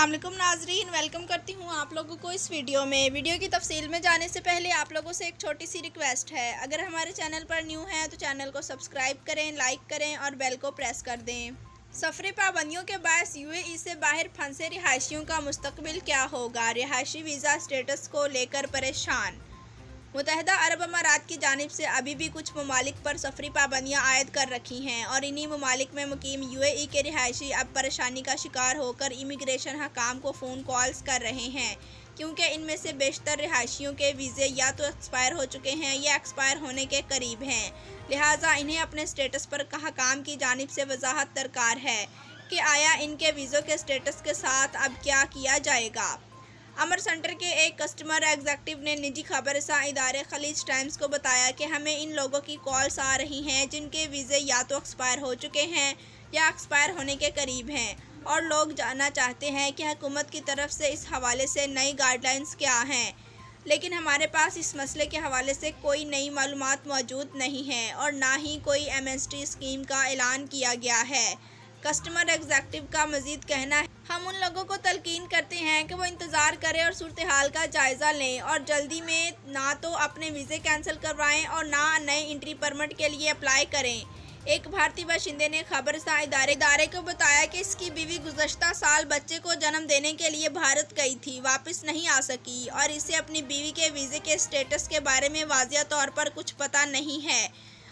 अस्सलाम वालेकुम नाजरीन, वेलकम करती हूँ आप लोगों को इस वीडियो की तफसील में जाने से पहले आप लोगों से एक छोटी सी रिक्वेस्ट है। अगर हमारे चैनल पर न्यू हैं तो चैनल को सब्सक्राइब करें, लाइक करें और बेल को प्रेस कर दें। सफरी पाबंदियों के बायस यूएई से बाहर फंसे रिहायशियों का मुस्तकबिल क्या होगा? रिहायशी वीज़ा स्टेटस को लेकर परेशान। मुत्तहिदा अरब अमारात की जानिब से अभी भी कुछ ममालिक पर सफरी पाबंदियाँ आयद कर रखी हैं और इन्हीं ममालिक में मुकीम यूएई के रिहायशी अब परेशानी का शिकार होकर इमिग्रेशन हकाम को फ़ोन कॉल्स कर रहे हैं, क्योंकि इनमें से बेशतर रिहायशियों के वीज़े या तो एक्सपायर हो चुके हैं या एक्सपायर होने के करीब हैं। लिहाजा इन्हें अपने स्टेटस पर हकाम की जानिब से वजाहत दरकार है कि आया इनके वीज़ों के स्टेटस के साथ अब क्या किया जाएगा। अमर सेंटर के एक कस्टमर एग्जेक्टिव ने निजी खबरसा इदारे खलीज टाइम्स को बताया कि हमें इन लोगों की कॉल्स आ रही हैं जिनके वीज़े या तो एक्सपायर हो चुके हैं या एक्सपायर होने के करीब हैं, और लोग जानना चाहते हैं कि हुकूमत की तरफ से इस हवाले से नई गाइडलाइंस क्या हैं, लेकिन हमारे पास इस मसले के हवाले से कोई नई मालूमात मौजूद नहीं है और ना ही कोई एमएसटी स्कीम का ऐलान किया गया है। कस्टमर एग्जेक्टिव का मज़ीद कहना है, हम उन लोगों को तलकीन करते हैं कि वो इंतज़ार करें और सूरत हाल का जायज़ा लें और जल्दी में ना तो अपने वीज़े कैंसिल करवाएं और ना नए एंट्री परमिट के लिए अप्लाई करें। एक भारतीय बाशिंदे ने खबरसा इदारे को बताया कि इसकी बीवी गुज़श्ता साल बच्चे को जन्म देने के लिए भारत गई थी, वापस नहीं आ सकी और इसे अपनी बीवी के वीज़े के स्टेटस के बारे में वाज़िया तौर पर कुछ पता नहीं है।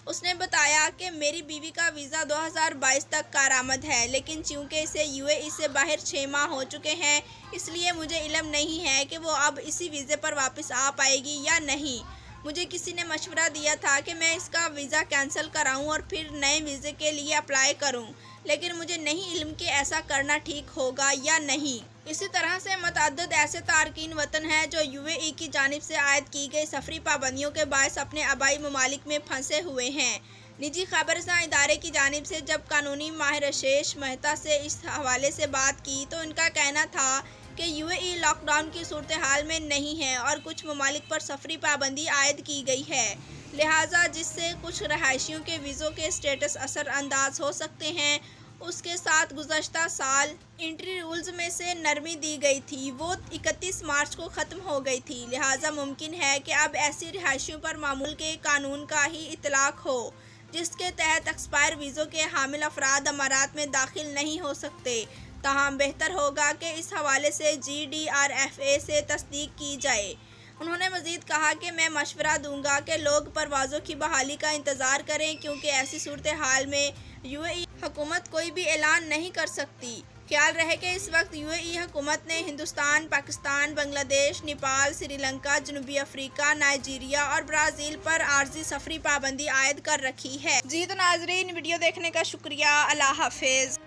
उसने बताया कि मेरी बीवी का वीज़ा 2022 तक कारआमद है, लेकिन चूँकि इसे यूएई से बाहर 6 माह हो चुके हैं, इसलिए मुझे इल्म नहीं है कि वो अब इसी वीज़े पर वापस आ पाएगी या नहीं। मुझे किसी ने मशवरा दिया था कि मैं इसका वीज़ा कैंसिल कराऊं और फिर नए वीज़े के लिए अप्लाई करूं, लेकिन मुझे नहीं इल्म कि ऐसा करना ठीक होगा या नहीं। इसी तरह से मतअद्दिद ऐसे तारकीन वतन हैं जो यूएई की जानिब से आयद की गई सफरी पाबंदियों के बायस अपने आबाई ममालिक में फंसे हुए हैं। निजी खबरसा इदारे की जानिब से जब कानूनी माहिर शेष मेहता से इस हवाले से बात की तो इनका कहना था कि यूएई लॉकडाउन की सूरत हाल में नहीं है और कुछ ममालिक पर सफरी पाबंदी आयद की गई है, लिहाजा जिससे कुछ रहायशियों के वीज़ों के स्टेटस असरअंदाज हो सकते हैं। उसके साथ गुज़श्ता साल एंट्री रूल्स में से नरमी दी गई थी, वो 31 मार्च को ख़त्म हो गई थी, लिहाजा मुमकिन है कि अब ऐसी रिहायशियों पर मामूल के कानून का ही इतलाक़ हो जिसके तहत एक्सपायर वीज़ों के हामिल अफराद अमारात में दाखिल नहीं हो सकते। ताहम बेहतर होगा कि इस हवाले से GDRFA से तस्दीक की जाए। उन्होंने मज़ीद कहा कि मैं मशवरा दूंगा कि लोग परवाज़ों की बहाली का इंतज़ार करें, क्योंकि ऐसी सूरत हाल में यूएई हुकूमत कोई भी ऐलान नहीं कर सकती। ख्याल रहे कि इस वक्त यूएई हुकूमत ने हिंदुस्तान, पाकिस्तान, बांग्लादेश, नेपाल, श्रीलंका, जनूबी अफ्रीका, नाइजीरिया और ब्राज़ील पर आर्जी सफरी पाबंदी आयद कर रखी है। जी तो नाजरीन, वीडियो देखने का शुक्रिया। अल्लाह हाफिज़।